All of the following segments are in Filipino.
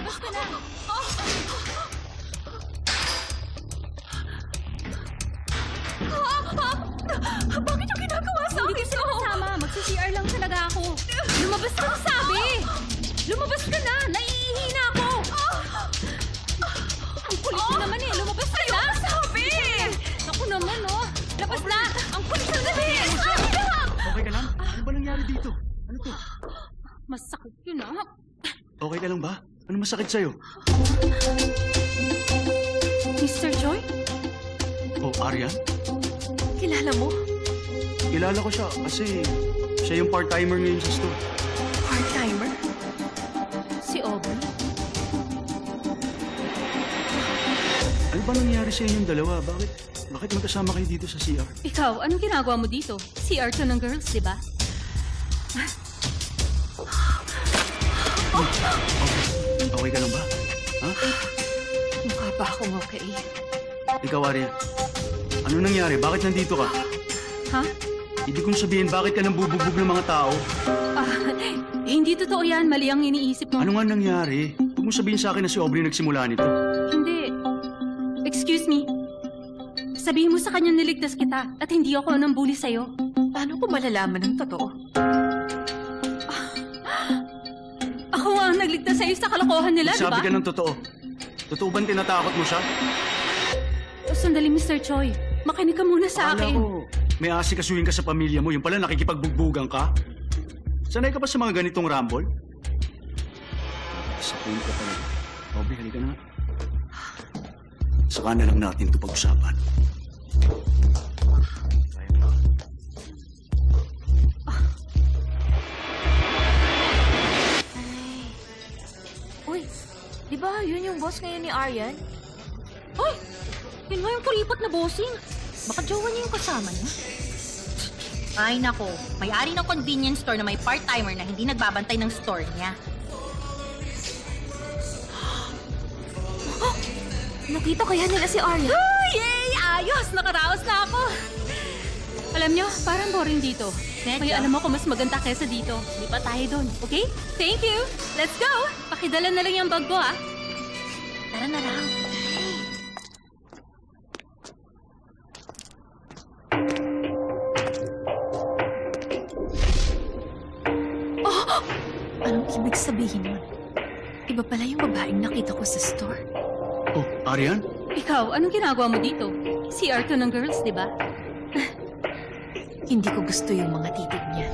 Lumabas ka na! Bakit yung ginagawa sa Hindi akin ko sila kasama. Magsi-CR lang talaga ako. Lumabas ka na sabi! Lumabas ka na! Naiihi na ako! Ang kulit mo naman eh! Lumabas ka na! Sabi! Ako naman oh! Labas na! Ang kulit mo naman eh! Okay ka lang? Ano ba nangyari dito? Ano to? Masakit yun ah! Okay ka lang ba? Ano masakit sa'yo? Mr. Choi? Oh, Aryan? Kilala mo? Kilala ko siya kasi siya yung part-timer ngayon sa store. Part-timer? Si Aubrey? Ano ba nangyari sa inyong dalawa? Bakit magkasama kayo dito sa CR? Ikaw, anong ginagawa mo dito? CR to ng girls, di ba? Okay ka lang ba? Ha? Mukha ba akong okay? Ikaw, Aryan. Ano nangyari? Bakit nandito ka? Ha? Hindi kong sabihin bakit ka nang bubugbog ng mga tao. Hindi totoo yan. Mali ang iniisip mo. Ano nga nangyari? Huwag mo sabihin sa akin na si Aubrey nagsimula nito. Hindi. Excuse me. Sabihin mo sa kanya niligtas kita at hindi ako nang bully sa'yo. Paano ko malalaman ng totoo? Ako ang nagligtas sa'yo sa kalokohan nila, di ba? Sabi ka ng totoo. Totoo bang tinatakot mo siya? Sandali, Mr. Choi. Makinig ka muna sa Akala akin. ko, may asikasuhin ka sa pamilya mo. Yung pala nakikipagbugbugan ka. Sanay ka ba sa mga ganitong rumble? Sa point ka talaga. Aubrey, halika na nga. Saka na lang natin ito pag-usapan. Uy, di ba yun yung boss ngayon ni Aryan? Hoy! Yun nga yung kuripot na bossing. Baka jowa niya yung kasama niya. Ay nako, may-ari ng convenience store na may part-timer na hindi nagbabantay ng store niya. Nakita kaya nila si Aryan? Oh, yay! Ayos! Nakaraos na ako. Alam niyo, parang boring dito. May alam ako mas maganda kesa dito. Di ba tayo doon, okay? Thank you! Let's go! Pakidala na lang yung bag ko, ah. Tara na lang. Anong ibig sabihin nun? Iba pala yung babaeng nakita ko sa store. Oh, Aryan? Ikaw, anong ginagawa mo dito? CR to ng girls, di ba? Hindi ko gusto yung mga titig niya.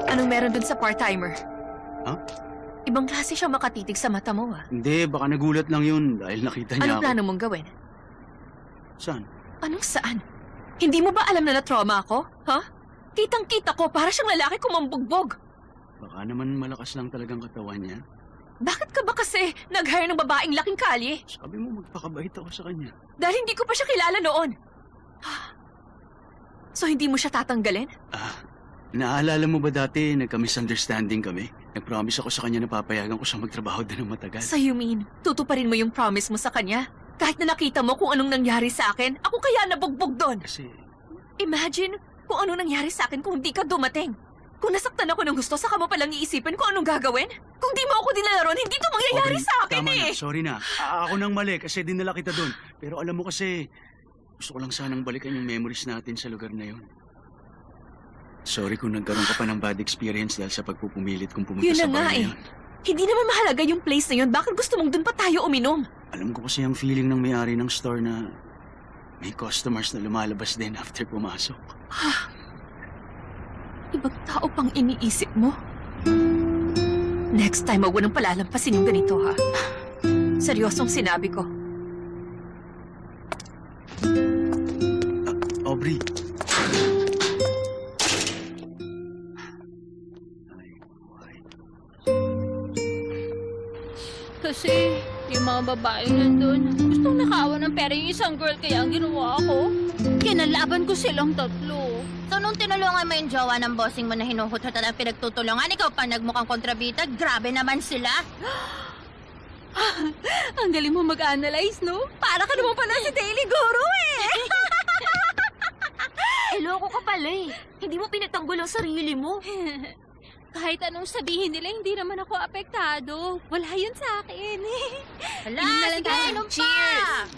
Anong meron dun sa part-timer? Ha? Ibang klase siya makatitig sa mata mo, ah. Hindi, baka nagulat lang yun dahil nakita niya Anong ako. plano mong gawin? Saan? Anong saan? Hindi mo ba alam na na-trauma ako? Ha? Kitang-kita ko para siyang lalaki kumambugbog. Baka naman malakas lang talagang katawan niya. Bakit ka ba kasi nag-hire ng babaeng laking kalye? Sabi mo magpakabait ako sa kanya. Dahil hindi ko pa siya kilala noon. So hindi mo siya tatanggalin? Naaalala mo ba dati nagka-misunderstanding kami? Nag-promise ako sa kanya na papayagan ko siya magtrabaho din ng matagal. So you mean, tutuparin mo yung promise mo sa kanya? Kahit na nakita mo kung anong nangyari sa akin, ako kaya nabugbog doon. Kasi Imagine kung anong nangyari sa akin kung hindi ka dumating. Kung nasaktan ako ng gusto, saka mo palang iisipin kung anong gagawin? Kung di mo ako dinalaron, hindi to mangyayari Aubrey, sa akin tama eh! na, sorry na. Ako nang mali kasi dinala kita doon. Pero alam mo kasi, gusto ko lang sanang balikan yung memories natin sa lugar na yun. Sorry kung nagkaroon ka pa ng bad experience dahil sa pagpupumilit kung pumunta Yun sa na bar nga na eh. yun. Hindi naman mahalaga yung place na yun. Bakit gusto mong dun pa tayo uminom? Alam ko kasi ang feeling ng may-ari ng store na may customers na lumalabas din after pumasok. Ibang tao pang iniisip mo. Next time, huwag mo nang palalampasin yung ganito, ha? Seryosong sinabi ko. Aubrey. Kasi yung mga babaeng nandun, gustong nakaawa ng pera yung isang girl kaya ang ginawa ko. Kinalaban ko silang tatlo. So nung tinulungan mo yung jowa ng bossing mo na hinuhututan ang pinagtutulungan, ikaw pa nagmukhang kontrabita, grabe naman sila. Ang galing mo mag-analyze, no? Para ka naman pala si Daily Guru eh! Eh, loko ka pala eh. Hindi mo pinagtanggol ang sarili mo. Kahit anong sabihin nila, hindi naman ako apektado. Wala yun sa akin. Hala, Inom na lang sige, tayo. inom pa! Cheers!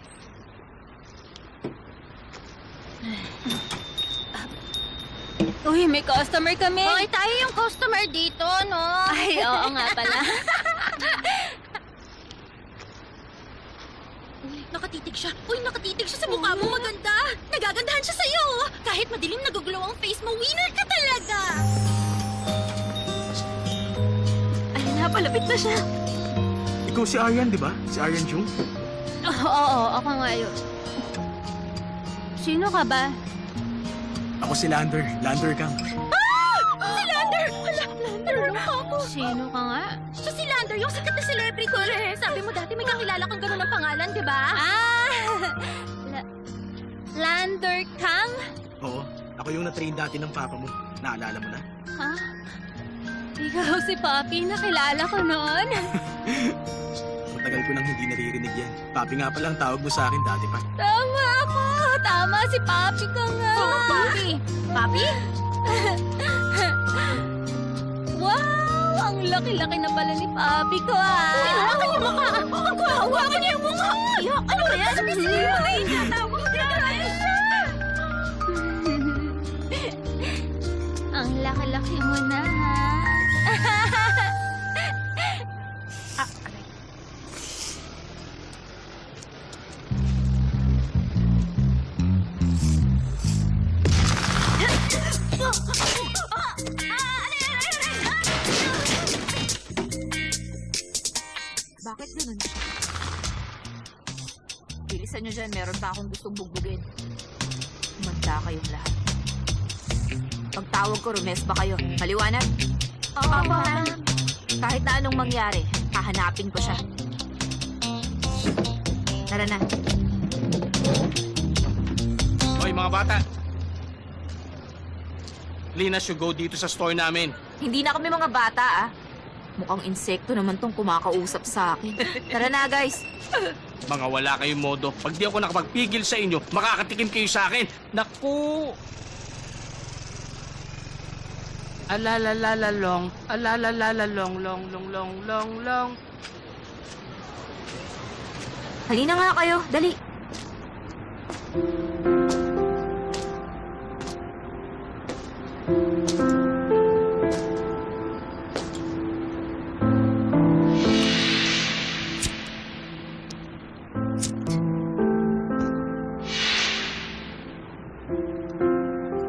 Uy, may customer kami. Hoy, tayo yung customer dito, no? Ay, oo nga pala. Uy, nakatitig siya. Uy, nakatitig siya sa mukha mo. Maganda. Nagagandahan siya sa'yo. Kahit madilim nagugulaw ang face mo, winner ka talaga. Ayun na, palapit na siya. Ikaw si Aryan, di ba? Si Aryan Jung? Oo, ako nga yun. Sino ka ba? Ako si Lander. Lander Kang. Si Lander! Hala, Lander, ano ka ako? Sino ka nga? Siya si Lander, yung sikat na celebrity. Sabi mo dati may kakilala kang gano'n ng pangalan, di ba? Lander Kang? Oo. Ako yung na-train dati ng papa mo. Naalala mo na? Ha? Ikaw si Papi, nakilala ko noon. Matagal ko nang hindi naririnig yan. Papi nga palang tawag mo sa akin dati pa. Tama ako. Tama, si Papi ka nga. Oh, Papi. Papi? Wow! Ang laki-laki na pala ni Papi ko, Hinawakan yung mukha. Ang hawakan niya yung mukha. Ano ba yan? Sabi sa'yo mo na yun. Natawag ka na siya. Ang laki-laki mo na, ha? Bakit ganun siya? Bilisan nyo dyan, meron pa akong gustong bugbugin. Manda kayong lahat. Pagtawag ko, rumesba kayo. Maliwanag? Oo, ma'am. Kahit na anong mangyari, hahanapin ko siya. Tara na. Hoy, mga bata! Lina should go dito sa store namin. Hindi na kami mga bata, ah. Mukhang insekto naman tong kumakausap sa akin. Tara na, guys. Mga wala kayong modo. Pag di ako nakapagpigil sa inyo, makakatikim kayo sa akin. Naku! Alalalalong, alalalalong, long, long, long, long, long. Halina nga kayo, dali.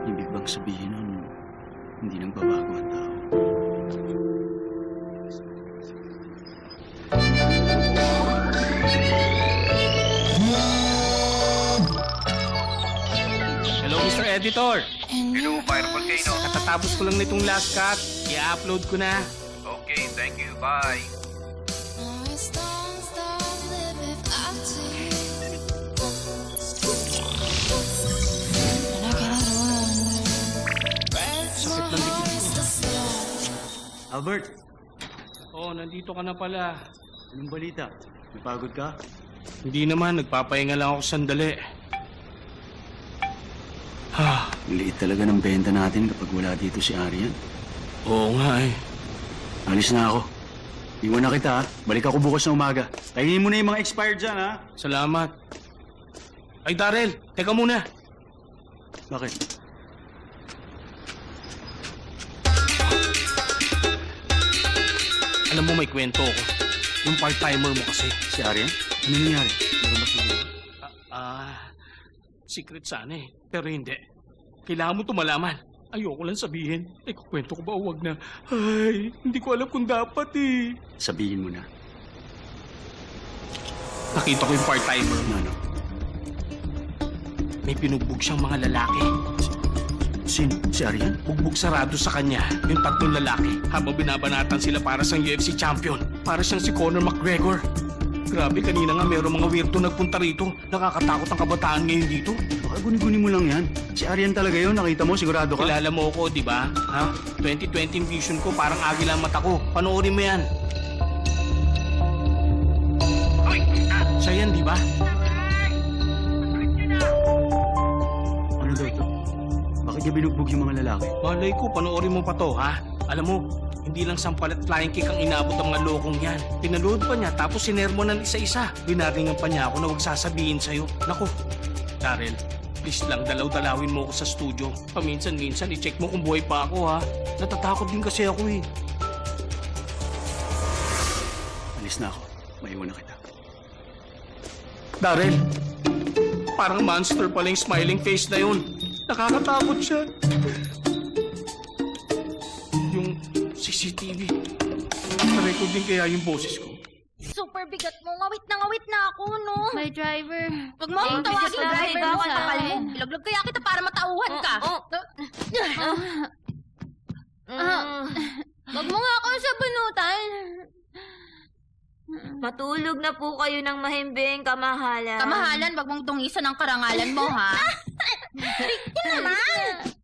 Ibig bang sabihin nun, hindi nang babago ang tao? Hello, Mr. Editor. Hello, Fire Volcano. Katatapos ko lang nitong last cut. I-upload ko na. Okay, thank you. Bye. Sakit ng dikit ko. Albert, Oh, nandito ka na pala. anong balita? Napagod ka? Hindi naman, nagpapahinga lang ako sandali. Ha, Liit talaga ng benta natin kapag wala dito si Aryan. oo nga eh. Alis na ako. Iwan na kita, ha? Balik ako bukas na umaga. Kainin mo na yung mga expired dyan, ha? Salamat. Ay, Darrell, teka muna. Bakit? Alam mo, may kwento ko. Yung part-timer mo kasi. Si Aryan? Ano nangyari? Meron ba siya? Secret sana eh. Pero hindi. Kailangan mo tumalaman. Ayoko lang sabihin. Kwento ko ba o wag na? Ay, hindi ko alam kung dapat eh. Sabihin mo na. Nakita ko yung part-timer. Ano? May pinugbog siyang mga lalaki. Sino? Si Aryan? Bugbog sarado sa kanya yung tatlong lalaki habang binabanatan sila para sa UFC champion. Para siyang si Conor McGregor. Grabe, kanina nga mayroong mga weirdo nagpunta rito. Nakakatakot ang kabataan ngayon dito. Baka guni-guni mo lang yan. Si Aryan talaga yun, nakita mo, sigurado ka? Kilala mo ako, di ba? Ha? 2020 vision ko, parang agila ang mata ko. Panoorin mo yan. Siya yan, di ba? Ano daw ito? Bakit niya binugbog yung mga lalaki? Malay ko, panoorin mo pa to, ha? Alam mo, Hindi lang sampal at flying kick ang inabot ng mga lokong yan. Pinalood pa niya tapos sinermonan isa-isa. Binaringan pa niya ako na huwag sasabihin sa'yo. Naku, Daryl, please lang dalaw-dalawin mo ako sa studio. Paminsan-minsan i-check mo kung buhay pa ako ha. Natatakot din kasi ako eh. Alis na ako. Maiwan na kita. Daryl, parang monster pala yung smiling face na yun. Nakakatakot siya. Yung CCTV. Narecord din kaya yung boses ko. Super bigat mo. Ngawit na ako, no? My driver. Wag mo akong tawagin. bigat na, Driver iba mo, ka. kapal mo. Ilaglag kaya kita para matauhan ka. Wag mo nga akong sabunutan. Matulog na po kayo ng mahimbing, kamahalan. Kamahalan, wag mong tungisan ang karangalan mo, ha? Ito naman!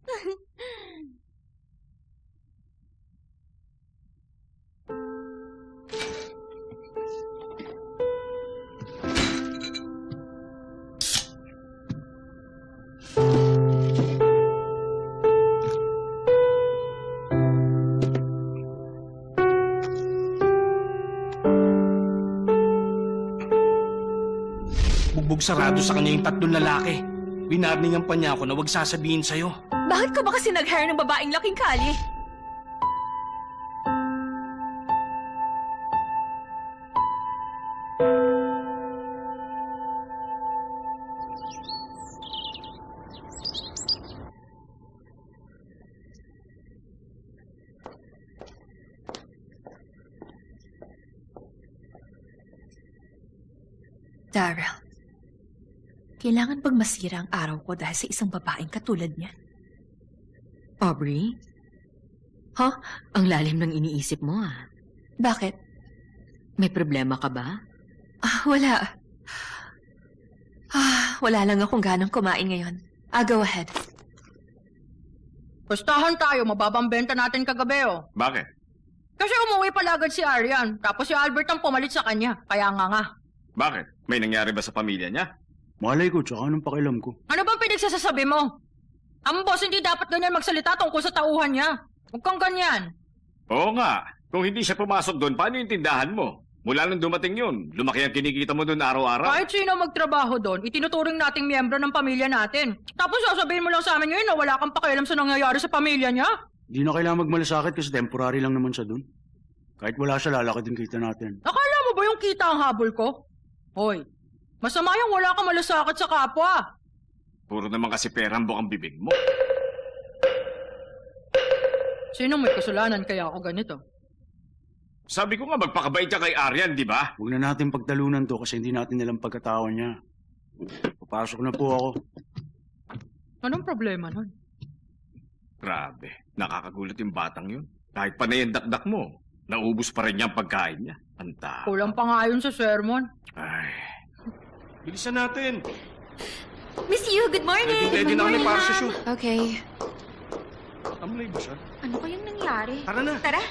Bugbog sarado sa kanya yung tatlong lalaki. Binarningan pa niya ako na huwag sasabihin sa'yo. Bakit ka ba kasi nag-hire ng babaeng laking kali? Daryl, kailangan bang masira ang araw ko dahil sa isang babaeng katulad niya? Aubrey? Ha? Ang lalim ng iniisip mo ah. Bakit? May problema ka ba? Wala. Wala lang akong ganang kumain ngayon. Go ahead. Pustahan tayo, mababang benta natin kagabi, oh. Bakit? Kasi umuwi pala agad si Arian, tapos si Albert ang pumalit sa kanya, kaya nga. Bakit? May nangyari ba sa pamilya niya? Malay ko, tsaka anong pakialam ko? Ano bang pinagsasabi mo? Ang boss hindi dapat ganyan magsalita tungkol sa tauhan niya. Huwag kang ganyan. Oo nga. Kung hindi siya pumasok doon, paano yung tindahan mo? Mula nung dumating yun, lumaki ang kinikita mo doon araw-araw. Kahit sino magtrabaho doon, itinuturing nating miyembro ng pamilya natin. Tapos sasabihin mo lang sa amin ngayon na wala kang pakialam sa nangyayari sa pamilya niya? Di na kailangan magmalasakit kasi temporary lang naman siya dun. Kahit wala siya, lalaki din kita natin. Akala mo ba yung kita ang habol ko? Hoy, masama yung wala kang malasakit sa kapwa. Puro naman kasi perambok ang bibig mo. Sinong may kasalanan kaya ako ganito? Sabi ko nga, magpakabait ka kay Arian, di ba? Huwag na natin pagtalunan to kasi hindi natin alam pagkatao niya. Papasok na po ako. Anong problema nun? Grabe, nakakagulat yung batang yun. Kahit pa na yung dakdak mo, naubos pa rin niya ang pagkain niya. Anta. Kulang pa nga yun sa sermon. Ay, Bilisan natin. Miss you, good morning. Ready na kami para sa shoot. Okay. Tamlay ba siya? Ano kayang nangyari? Tara na. Tara.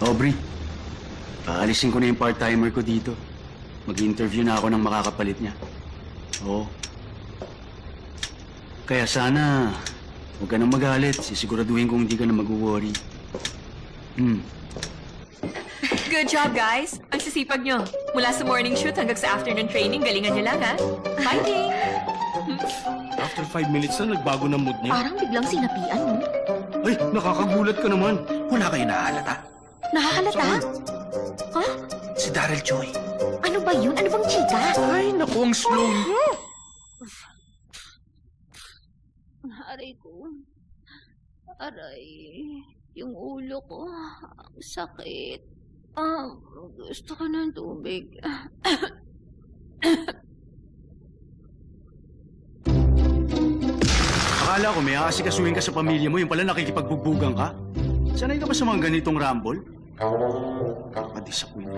Aubrey, aalisin ko na yung part-timer ko dito. Mag-interview na ako ng makakapalit niya. Oo. Kaya sana, huwag ka nang magalit. Sisiguraduhin kong hindi ka na mag-worry. Good job, guys. Ang sisipag nyo. Mula sa morning shoot hanggang sa afternoon training, galingan nyo lang, ha? Fighting! After 5 minutes na, nagbago ng mood niya. Parang biglang sinapian mo. Ay, nakakagulat ka naman. Wala kayo nahalata. Nakakalata? Si Daryl Choi. Ano ba yun? Ano bang chika? Ay, naku, ang slow niyo. Aray ko. Aray. Yung ulo ko. Ang sakit. Gusto ko ng tubig. Akala ko may aasikasuhin ka sa pamilya mo, yung pala nakikipagbugbugan ka? Sanay ka ba sa mga ganitong rumble? Nakaka-disappoint.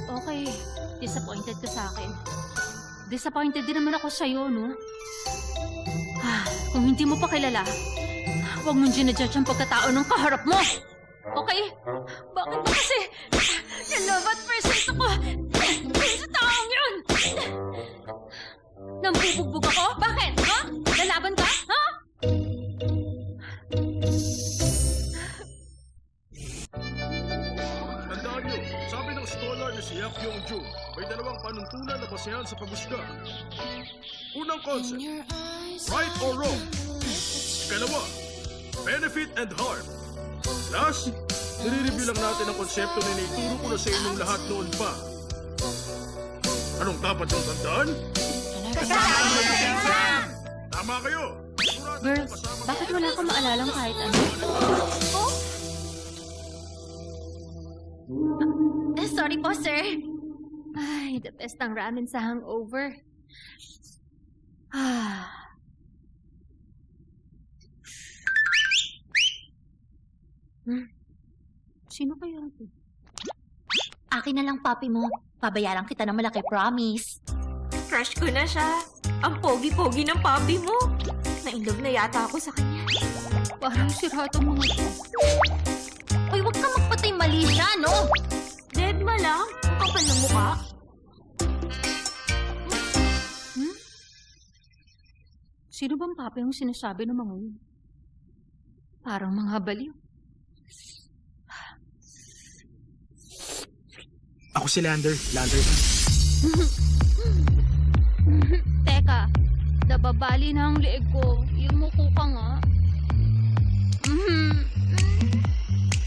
Okay. Disappointed ka sa akin. Disappointed din naman ako sa'yo, no? Kung hindi mo pa kilala, huwag mong ginajudge ang pagkatao ng kaharap mo. Okay? na si Yak Yong-ju. May dalawang panuntunan na basehan sa pagusga. Unang concept, right or wrong. Ikalawa, benefit and harm. Last, nire-review lang natin ang konsepto na naituro ko na sa inyong lahat noon pa. Anong dapat yung tandaan? Tama kayo! Girls, bakit wala akong maalalang kahit ano? Sorry po, sir. Ay, the best ang ramen sa hangover. Ah. Sino kaya ito? Akin na lang, papi mo. Pabayaran kita ng malaki, promise. Crush ko na siya. Ang pogi-pogi ng papi mo. Na-inlove na yata ako sa kanya. Parang sirado mga ito. Uy, huwag ka magpatay, mali siya, no? Dead ma lang. Ang kapal ng mukha. Sino bang papi ang sinasabi ng mga yun? Parang mga baliw. Ako si Lander. Lander ka. Teka, nababali na ang leeg ko. Ilmuko ka nga.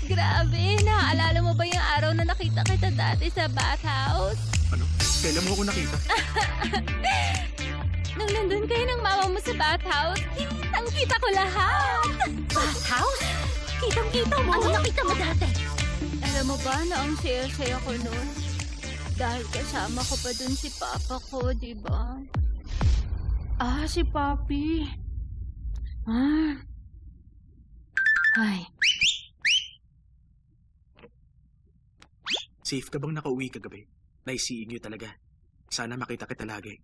Grabe, naaalala mo ba yung araw na nakita kita dati sa bathhouse? Ano? Kailan mo ako nakita? Nung nandun kayo ng mama mo sa bathhouse, kitang-kita ko lahat. Bathhouse? Kitang-kita mo. Ano nakita mo dati? Alam mo ba na ang saya-saya ko noon? Dahil kasama ko pa dun si Papa ko, di ba? Ah, si Papi. Ah. Ay. Safe ka bang nakauwi kagabi? Naisiin niyo talaga. Sana makita kita lagi.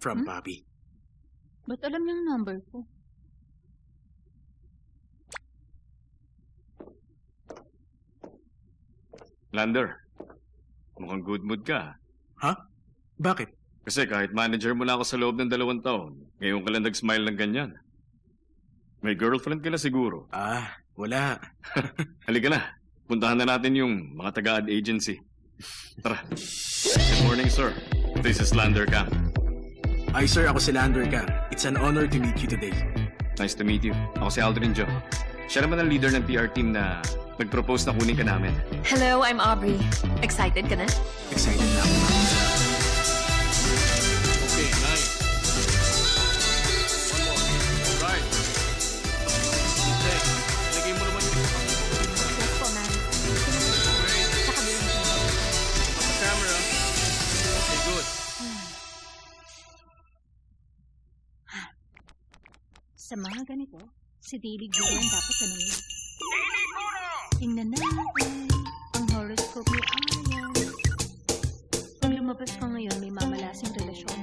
From Papi. Ba't alam niyang number ko? Lander, mukhang good mood ka. Ha? Bakit? Kasi kahit manager mo na ako sa loob ng 2 taon, ngayon ka lang nag-smile ng ganyan. May girlfriend ka na siguro. Ah, wala. Halika na, puntahan na natin yung mga taga-ad agency. Tara. Good morning, sir. This is Lander Kang. Ay sir, ako si Lander ka. It's an honor to meet you today. Nice to meet you. Ako si Aldrin Jo. Siya naman ang leader ng PR team na nag-propose na kunin ka namin. Hello, I'm Aubrey. Excited ka na? Excited na ako. Okay, nice. One more. Alright. Okay, ilagay mo naman yung Yes po, ma'am. great. Sa kabilang siya. On the camera. Okay, good. Sa mga ganito, si Daily Guru ang dapat tanongin. Tingnan natin ang horoscope ni Ayan. Pag lumabas ka ngayon, may mamalasing relasyon.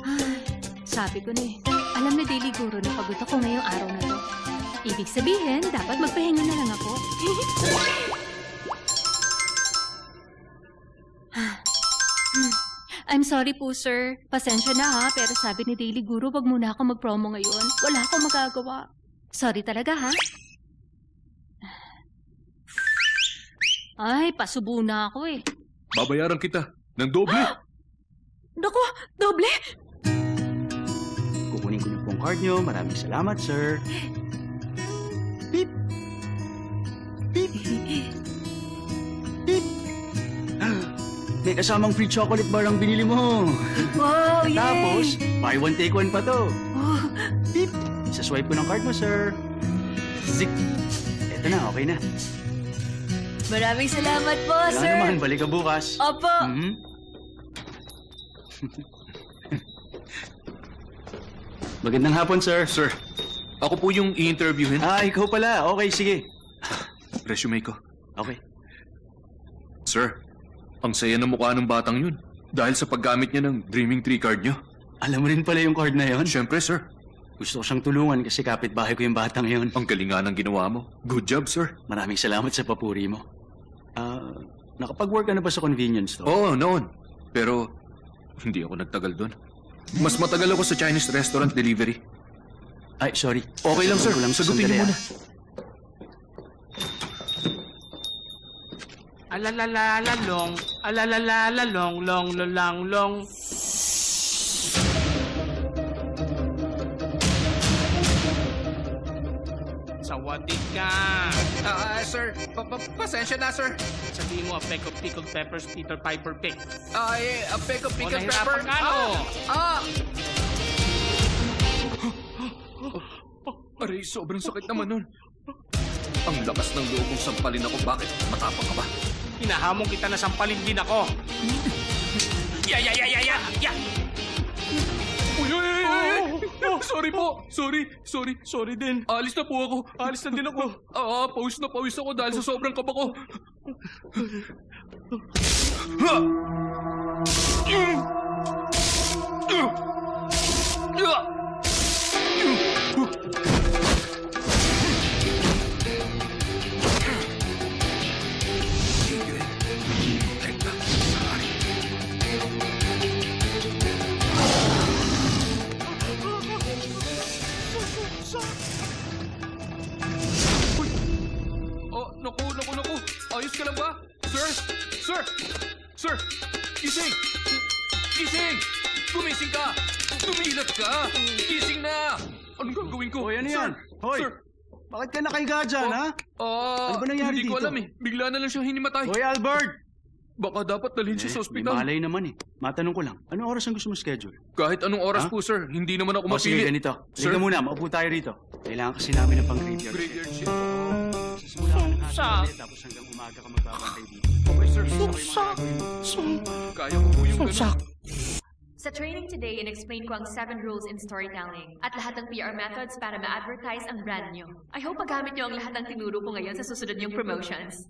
Ay, sabi ko na eh. Alam ni Daily Guru na pagod ako ngayong araw na to. Ibig sabihin, dapat magpahinga na lang ako. I'm sorry po, sir. Pasensya na ha, pero sabi ni Daily Guru, wag muna ako mag-promo ngayon. Wala akong magagawa. Sorry talaga, ha? Ay, pasubo na ako eh. Babayaran kita ng doble. Naku, doble! Kukunin ko na pong card nyo. Maraming salamat, sir. Beep. Beep. Beep. May kasamang free chocolate bar ang binili mo. Wow, yay! Tapos, buy one, take one pa to. Beep. Sa swipe ko ng card mo, sir. Zik. Eto na, okay na. Maraming salamat po, Wala sir. naman, balik ka bukas. Opo. Mhm. Magandang hapon, sir. Sir, ako po yung i-interviewin. Ah, ikaw pala. Okay, sige. Resume ko. Okay. Sir, ang saya ng mukha ng batang yun. Dahil sa paggamit niya ng Dreaming Tree card niyo. Alam mo rin pala yung card na yon? Siyempre, sir. Gusto ko siyang tulungan kasi kapitbahay ko yung batang yon. Ang galingan ng ginawa mo. Good job, sir. Maraming salamat sa papuri mo. Nakapag-work ka na ba sa convenience store? Oo, noon. Pero, hindi ako nagtagal doon. Mas matagal ako sa Chinese restaurant delivery. Ay, sorry. Okay lang, sir. Sagutin ko lang. Sagutin Sandali, niyo muna. Alalalalong, alalalalong, long, long, long. Sawadee ka! Sir, pasensya na, sir. Sabihin mo, a peck of pickled peppers, Peter Piper pick. A bag of O, pickled nahirapan pepper. ka, no? Aray, sobrang sakit naman nun. Ang lakas ng loob mong sampalin ako. Bakit? Matapang ka ba? Hinahamon kita na sampalin din ako. Ya! Uy! Sorry po! Sorry din. Alis na po ako. Alis na din ako. Pawis na pawis ako dahil sa sobrang kaba ko. Naku. Ayos ka lang ba? Sir! Gising! Gumising ka! Tumilat ka! Gising na! Anong gagawin ko? Hoy, ano yan? Hoy! Sir! Bakit ka nakahiga dyan, ha? Ano ba nangyari hindi ko dito? alam eh. Bigla na lang siya hinimatay. Hoy, Albert! Baka dapat dalhin siya sa May ospital. malay naman eh. Matanong ko lang, anong oras ang gusto mo schedule? Kahit anong oras Ha? po, sir. Hindi naman ako O sige, mapili. ganito. Sir? Sige muna, maupo tayo rito. Kailangan kasi namin ng pang-graveyard. Graveyard shift. Simula ka ng hapon, tapos hanggang umaga ka magbabantay dito. Okay, sir. Kaya ko po yung ganun. Sa training today, in-explain ko ang 7 rules in storytelling at lahat ng PR methods para ma-advertise ang brand nyo. I hope magamit nyo ang lahat ng tinuro ko ngayon sa susunod nyong promotions.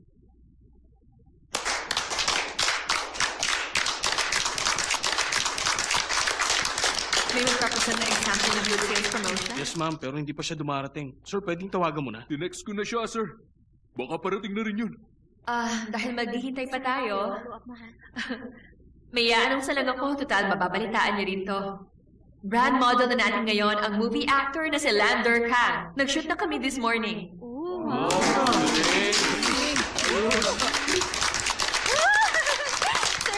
May magpapasan na example ng good sales promotion? Yes, ma'am, pero hindi pa siya dumarating. Sir, pwedeng tawagan mo na? Tinext ko na siya, sir. Baka parating na rin yun. Dahil maghihintay pa tayo, may aanong sa lang ako, total mababalitaan niyo rin to. Brand model na natin ngayon ang movie actor na si Lander Kang. Nag-shoot na kami this morning. Sir,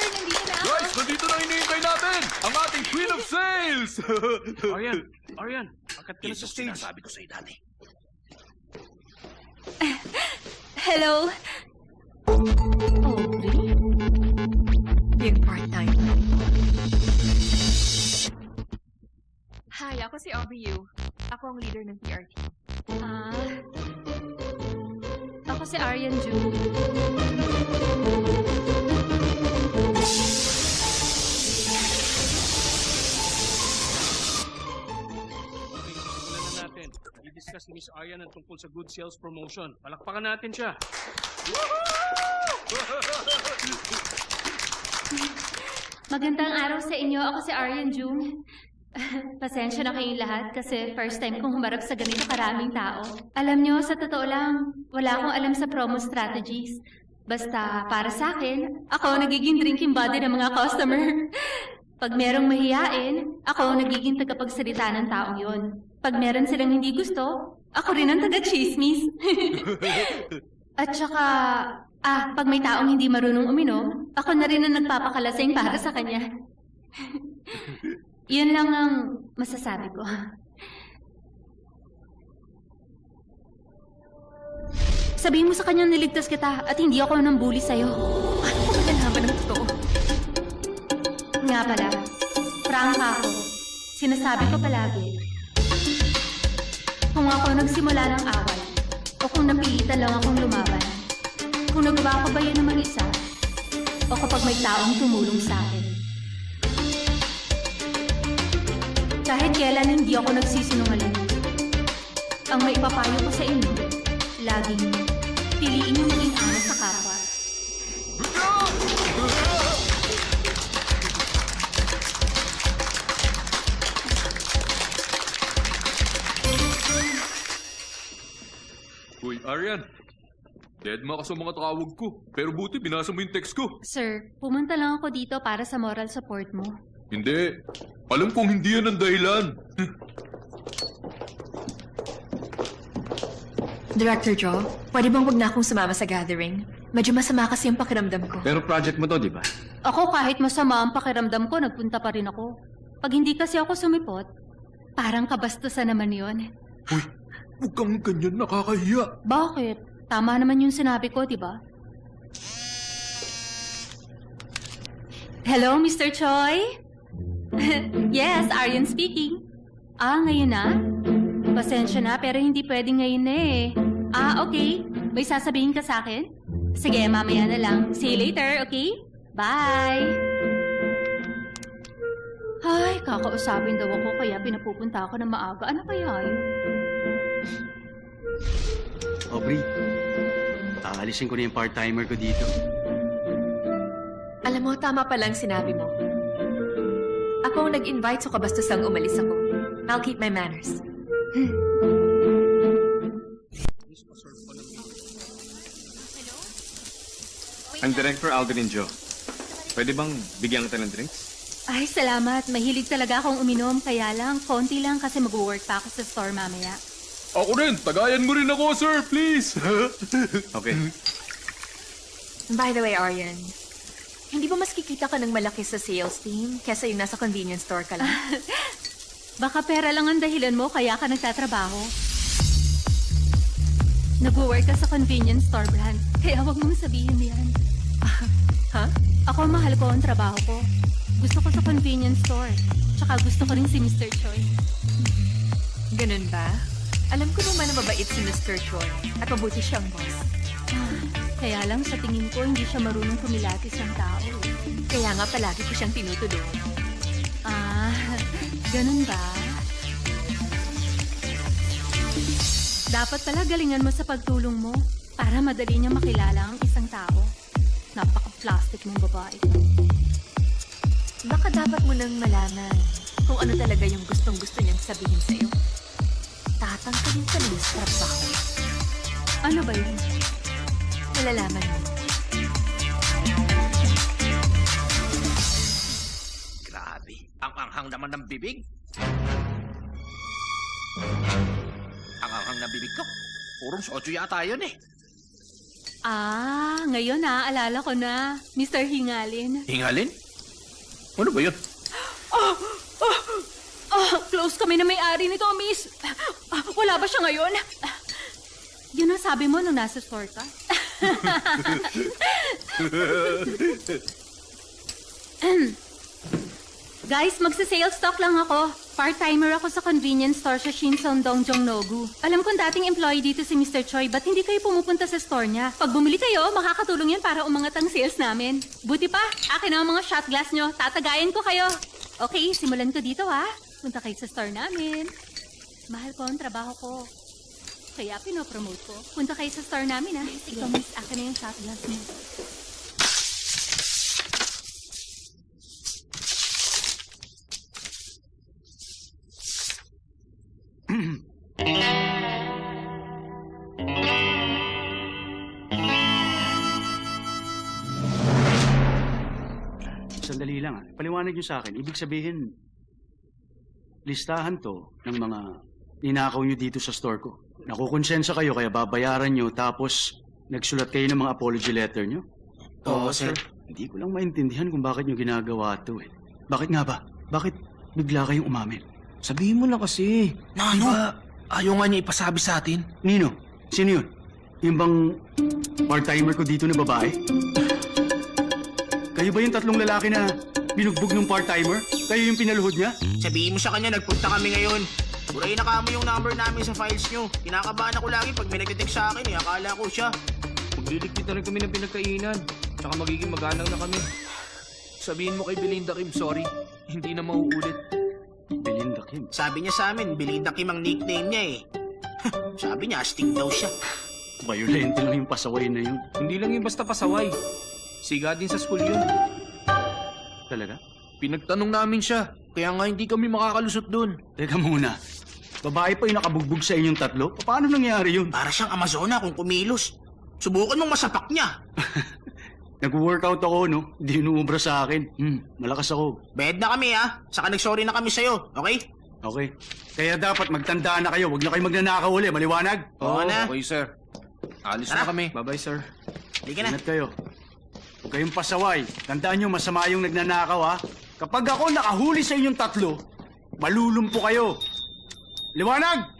nandito na ako. Guys, nandito na hinihintay natin! Ang ating Queen of Sales! Aryan, akat ka na sa stage. Sinasabi ko sa'yo dati. Hello? Aubrey? Yung part-time. Hi, ako si Aubrey Yu. Ako ang leader ng PR team. Ako si Aryan June. Simulan na natin. I-discuss ni Miss Aryan ang tungkol sa good sales promotion. Palakpakan natin siya. Magandang araw sa inyo. Ako si Aryan June. Pasensya na kayong lahat kasi first time kong humarap sa ganito karaming tao. Alam nyo, sa totoo lang, wala akong alam sa promo strategies. Basta, para sa akin, ako nagiging drinking buddy ng mga customer. Pag merong mahiyain, ako nagiging tagapagsalita ng taong yon. Pag meron silang hindi gusto, ako rin ang taga-chismis. At saka, pag may taong hindi marunong uminom, ako na rin ang nagpapakalasing para sa kanya. Yun lang ang masasabi ko. Sabihin mo sa kanyang niligtas kita at hindi ako nang bully sa'yo. Ano ko nalaman ng totoo? Nga pala, prangka ako. Sinasabi ko palagi. Kung ako nagsimula ng away, o kung napilitan lang akong lumaban, kung nagawa ko ba yun ng mag-isa, o kapag may taong tumulong sa akin. Kahit kailan hindi ako nagsisinungaling. Ang may ipapayo ko sa inyo, laging piliin yung maging ano sa kapwa. Uy, Aryan. Deadma ka sa mga tawag ko. Pero buti, binasa mo yung text ko. Sir, pumunta lang ako dito para sa moral support mo. Hindi. Alam kong hindi yan ang dahilan. Director Joe, pwede bang huwag na akong sumama sa gathering? Medyo masama kasi yung pakiramdam ko. Pero project mo to, di ba? Ako kahit masama ang pakiramdam ko, nagpunta pa rin ako. Pag hindi kasi ako sumipot, parang kabastusan naman yon. Huwag kang ganyan, nakakahiya. Bakit? Tama naman yung sinabi ko, di ba? Hello, Mr. Choi? Yes, Aryan speaking. Ngayon na? Pasensya na, pero hindi pwedeng ngayon na eh. Okay. May sasabihin ka sa akin? Sige, mamaya na lang. See you later, okay? Bye! Ay, kakausapin daw ako kaya pinapupunta ako ng maaga. Ano kaya yun? Aubrey, aalisin ko na yung part-timer ko dito. Alam mo, tama pa lang sinabi mo. Ako ang nag-invite so kabastusang umalis ako. I'll keep my manners. Ang director Alden Joe. Pwede bang bigyan kita ng drinks? Ay, salamat. Mahilig talaga akong uminom. Kaya lang, konti lang kasi mag-work pa ako sa store mamaya. Ako rin, tagayan mo rin ako, sir, please. Okay. By the way, Aryan, hindi ba mas kikita ka ng malaki sa sales team kesa yung nasa convenience store ka lang? Baka pera lang ang dahilan mo kaya ka nagtatrabaho. Nag-work ka sa convenience store brand. Kaya wag mong sabihin yan. Ha? Ako, mahal ko ang trabaho ko. Gusto ko sa convenience store. Tsaka gusto ko rin si Mr. Choi. Ganun ba? Alam ko naman na mabait si Mr. Choi at mabuti siyang boss. Kaya lang sa tingin ko, hindi siya marunong kumilatis ng tao. Kaya nga palagi ko siyang tinutulungan. Ganun ba? Dapat pala galingan mo sa pagtulong mo para madali niya makilala ang isang tao. Napaka-plastic mong babae. Baka dapat mo nang malaman kung ano talaga yung gustong-gusto niyang sabihin sa'yo. Tatangkalin ka ng trabaho. Ano ba yun? Malalaman mo. Grabe. Ang anghang naman ng bibig. Ang anghang ng bibig ko. Purong soju yata yun eh. Ngayon alala ko na. Mr. Hingalin. Hingalin? Ano ba yun? Close kami na may-ari nito, miss. Wala ba siya ngayon? Yun ang sabi mo nung nasa store ka? Guys, magsa-sales stock lang ako. Part-timer ako sa convenience store sa Shinseon Dongjongnogu. Alam kong dating employee dito si Mr. Choi, ba't hindi kayo pumupunta sa store niya? Pag bumili kayo, makakatulong yan para umangat ang sales namin. Buti pa, akin ang mga shot glass nyo. Tatagayan ko kayo. Okay, simulan ko dito ha. Punta kayo sa store namin. Mahal ko ang trabaho ko. Kaya pinopromote ko. Punta kayo sa store namin ha. Ikaw, miss, akin na yung shot glass mo. Sandali lang Paliwanag niyo sa akin. Ibig sabihin, listahan to ng mga ninakaw niyo dito sa store ko. Nakukonsensya kayo kaya babayaran niyo tapos nagsulat kayo ng mga apology letter niyo? Oo, sir. Hindi ko lang maintindihan kung bakit niyo ginagawa to eh. Bakit nga ba? Bakit bigla kayong umamin? Sabihin mo na kasi. Na ano? Diba, ayaw nga niya ipasabi sa atin. Nino, sino yun? Yung bang part-timer ko dito na babae? Kayo ba yung tatlong lalaki na binugbog ng part-timer? Kayo yung pinaluhod niya? Sabihin mo sa kanya, nagpunta kami ngayon. Burahin na kamo yung number namin sa files nyo. Kinakabahan ako lagi pag may nag-text sa akin akala ko siya. Magliligpit na rin kami ng pinagkainan. Tsaka magiging maganang na kami. Sabihin mo kay Belinda Kim, sorry. Hindi na mauulit. Belinda Kim. Sabi niya sa amin, Belinda Kim ang nickname niya eh. Sabi niya, astig daw siya. Violente lang yung pasaway na yun. Hindi lang yung basta pasaway. Siga din sa school yun. Talaga? Pinagtanong namin siya. Kaya nga hindi kami makakalusot dun. Teka muna. Babae pa yung nakabugbog sa inyong tatlo? Paano nangyari yun? Para siyang Amazona kung kumilos. Subukan mong masapak niya. Nag-workout ako, no? Hindi inuubra sa akin. Malakas ako. Bayad na kami Saka nag-sorry na kami sa'yo, okay? Okay. Kaya dapat magtandaan na kayo. Huwag na kayo magnanakaw uli. Maliwanag? Oo na. Okay, sir. Alis Tara. na kami. Bye-bye, sir. Hindi ka na. Ingat kayo. Huwag kayong pasaway. Tandaan nyo, masama yung nagnanakaw, ha? Kapag ako nakahuli sa inyong tatlo, malulumpo kayo. Liwanag!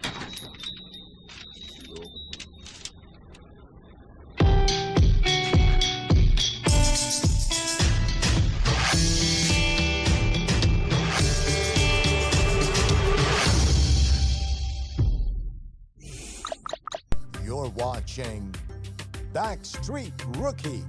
You're watching Backstreet Rookie.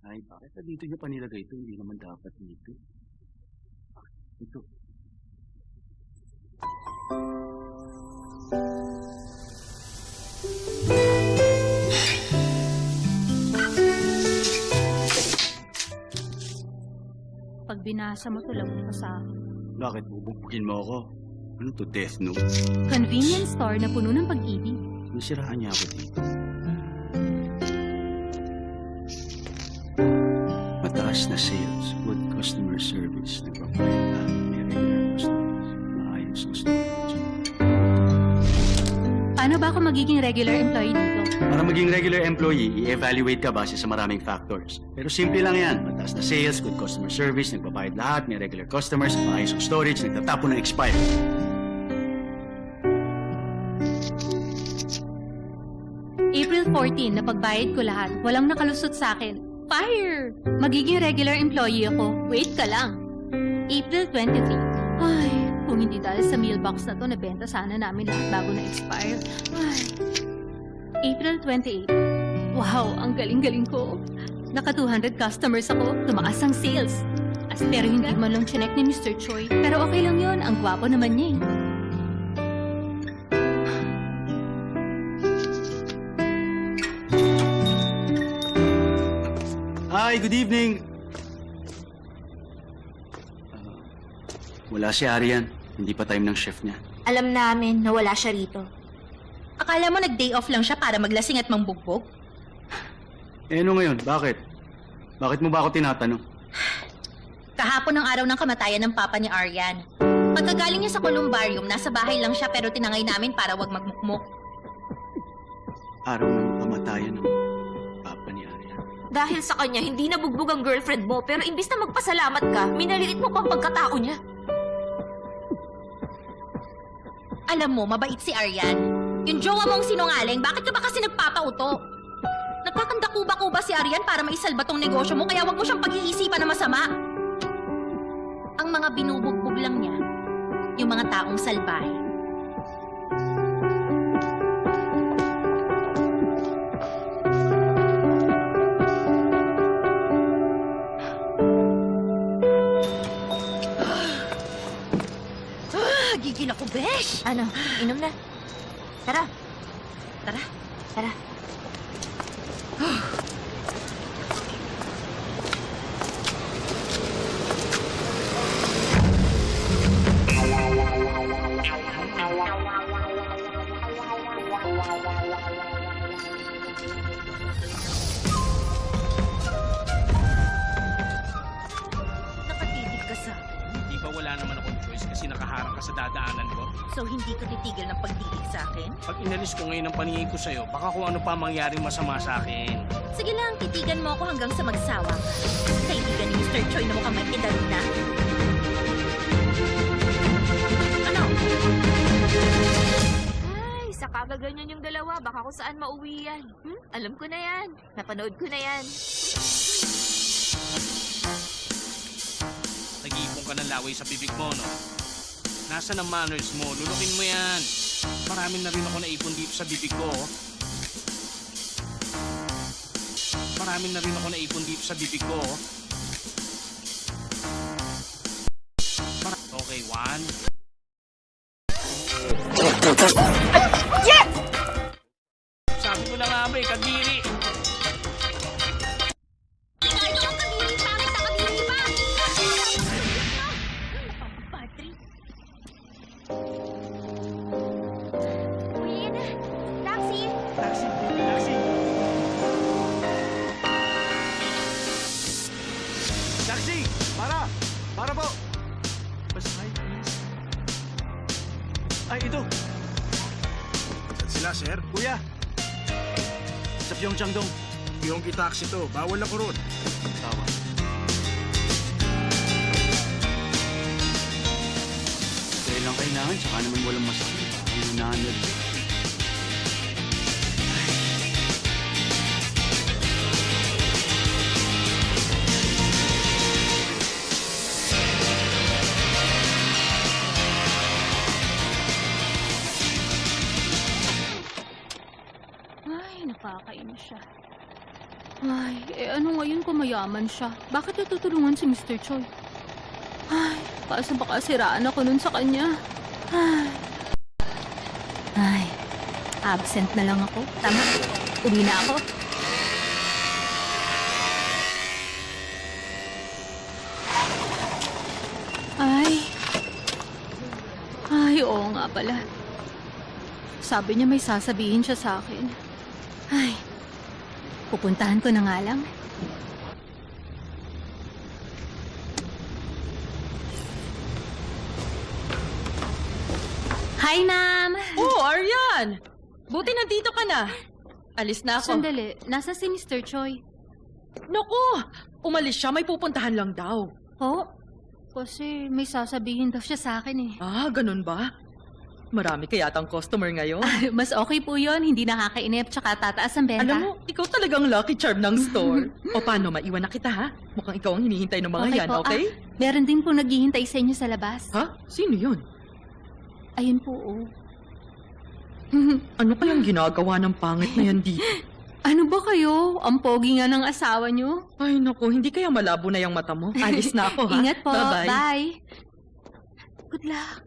Ay, bakit dito niya pa nilagay ito? Hindi naman dapat dito. Ito. Pag binasa mo, tulog mo sa akin. Bakit bubugin mo ako? Ano to, death note? Convenience store na puno ng pag-ibig. Nasiraan niya ako dito. Mataas na sales, good customer service, nagpapalit na, may regular customers, maayos ang storage. Paano ba ako magiging regular employee dito? Para maging regular employee, i-evaluate ka base sa maraming factors. Pero simple lang yan. Mataas na sales, good customer service, nagbabayad lahat, may regular customers, maayos ang storage, nagtatapon ng expired. April 14, napagbayad ko lahat. Walang nakalusot sa akin. Fire! Magiging regular employee ako. Wait ka lang. April 23. Ay, kung hindi dahil sa mailbox na to, nabenta sana namin lahat bago na-expire. Ay. April 28. Wow, ang galing-galing ko. Naka 200 customers ako. Tumaas ang sales. Pero hindi man lang chinek ni Mr. Choi. Pero okay lang yon. Ang gwapo naman niya eh. Hi, good evening. Wala si Arian. Hindi pa time ng shift niya. Alam namin na wala siya rito. Akala mo nag-day off lang siya para maglasing at mangbugbog? Eh, ano ngayon? Bakit? Bakit mo ba ako tinatanong? Kahapon ang araw ng kamatayan ng papa ni Aryan. Pagkagaling niya sa columbarium, nasa bahay lang siya pero tinangay namin para wag magmukmok. Araw ng kamatayan ng papa ni Arian. Dahil sa kanya, hindi nabugbog ang girlfriend mo, pero imbis na magpasalamat ka, minaliit mo pang pagkatao niya. Alam mo, mabait si Aryan. Yung jowa mong sinungaling, bakit ka ba kasi nagpapauto? Nagkakanda-kuba-kuba si Aryan para maisalba tong negosyo mo, kaya wag mo siyang pag-iisipan na masama. Ang mga binubugbog lang niya, yung mga taong salbahe. Gigil ako, besh! Ano, inom na. Tara. Tara. Tara. Nakatitig ka sa Di ba wala naman akong choice kasi nakaharang ka sa dadaanan ko? so hindi ka titigil ng pagtitig sa akin? Pag inalis ko ngayon ang paningin ko sa'yo, baka kung ano pa mangyaring masama sa akin. Sige lang, titigan mo ako hanggang sa magsawa ka. Kaibigan ni Mr. Choi na mukhang may edad na. Ano? Ay, sa kagaganyan yung dalawa, baka kung saan mauwi yan. Alam ko na yan. Napanood ko na yan. Nag-iipon ka ng laway sa bibig mo, no? Nasaan ang manners mo? Lulukin mo yan. Marami na rin ako naipon dito sa bibig ko. Oh. Marami na rin ako naipon dito sa bibig ko. Oh. Okay, one. Yes! Sabi ko na nga ba, kadiri. Ito ang kabiri, pangit na kabiri pa! Padre. Uwi na. Taxi. Taxi! Taxi! Taxi! Para! Para po! Ay, ito. Saan sila, sir? Kuya. Sa Pyeongchang dong. Yung taxi to. Bawal ako ron. Tawa. Kaya lang kailangan, tsaka naman walang masakit. Ang nanod. Ay, nakakainis siya. Ay, ano ngayon kung mayaman siya? Bakit natutulungan si Mr. Choi? Ay, baka siraan ako nun sa kanya. Ay, absent na lang ako. Tama, uwi na ako. Ay, oo nga pala. Sabi niya may sasabihin siya sa akin. Ay, pupuntahan ko na nga lang. Hi, ma'am! Oh, Aryan! Buti nandito ka na. Alis na ako. Sandali, nasa si Mr. Choi? Naku! Umalis siya, may pupuntahan lang daw. Oh, kasi may sasabihin daw siya sa akin eh. Ah, ganun ba? Marami kaya yatang customer ngayon. Mas okay po yon, hindi nakakainip tsaka tataas ang benta. Alam mo, ikaw talagang lucky charm ng store. O paano, maiwan na kita ha? Mukhang ikaw ang hinihintay ng mga yan, po. okay? Meron din po naghihintay sa inyo sa labas. Ha? Sino yun? Ayun po, oh. Ano kayang ginagawa ng pangit na yan dito? Ano ba kayo? Ang pogi nga ng asawa nyo. Ay naku, hindi kaya malabo na yung mata mo. Alis na ako ha. Ingat po. Bye-bye. Bye. Good luck.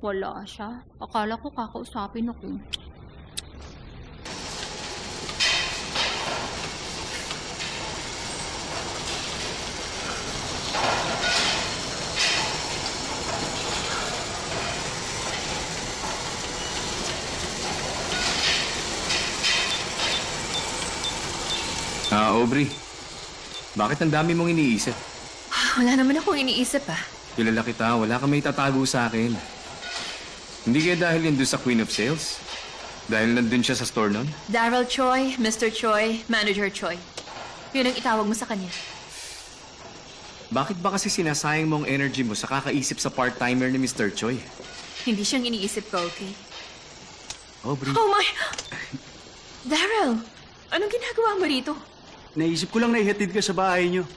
Wala siya. Akala ko kakausapin ako. Aubrey. Bakit ang dami mong iniisip? Wala naman akong iniisip ah. Kilala kita, wala kang may tatago sa akin. Hindi kaya dahil yun doon sa Queen of Sales? Dahil nandun siya sa store nun? Daryl Choi, Mr. Choi, Manager Choi. Yun ang itawag mo sa kanya. Bakit ba kasi sinasayang mo ang energy mo sa kakaisip sa part-timer ni Mr. Choi? Hindi siyang iniisip ko, okay? Aubrey, Oh my... Daryl, anong ginagawa mo rito? naisip ko lang na ihatid ka sa bahay niyo.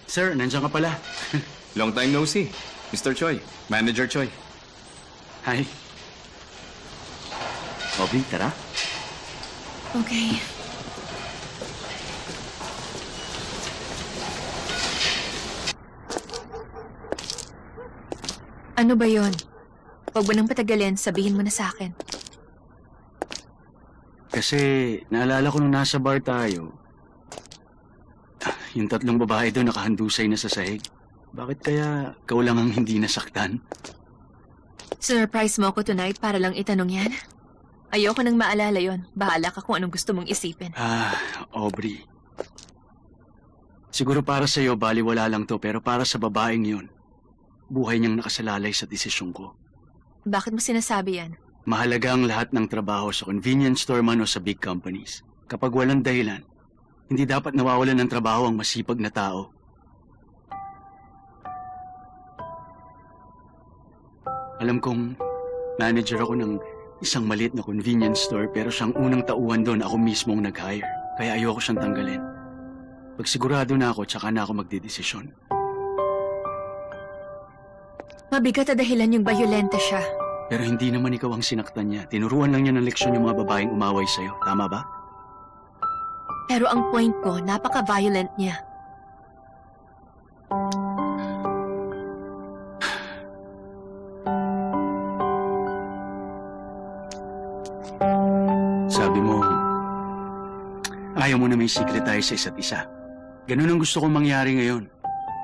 Sir, nandiyan ka pala. Long time no see. Mr. Choi, Manager Choi. Hi. Aubrey, tara. Okay. Ano ba yon? Huwag mo nang patagalin, sabihin mo na sa akin. Kasi naalala ko nung nasa bar tayo, yung tatlong babae doon nakahandusay na sa sahig. Bakit kaya ikaw lang ang hindi nasaktan? Surprise mo ako tonight para lang itanong yan? Ayoko nang maalala yon. Bahala ka kung anong gusto mong isipin. Aubrey. Siguro para sa'yo, baliwala lang to, pero para sa babaeng yun, buhay niyang nakasalalay sa desisyon ko. Bakit mo sinasabi yan? Mahalaga ang lahat ng trabaho sa convenience store man o sa big companies. Kapag walang dahilan, hindi dapat nawawalan ng trabaho ang masipag na tao. Alam kong manager ako ng isang maliit na convenience store pero siyang unang tauhan doon ako mismo ang nag-hire. Kaya ayoko siyang tanggalin. Pag sigurado na ako, tsaka na ako magdedesisyon. Mabigat na dahilan yung bayolente siya. Pero hindi naman ikaw ang sinaktan niya. Tinuruan lang niya ng leksyon yung mga babaeng umaway sa'yo. Tama ba? Pero ang point ko, napaka-violent niya. Sabi mo, ayaw mo na may secret tayo sa isa't isa. Ganun ang gusto kong mangyari ngayon.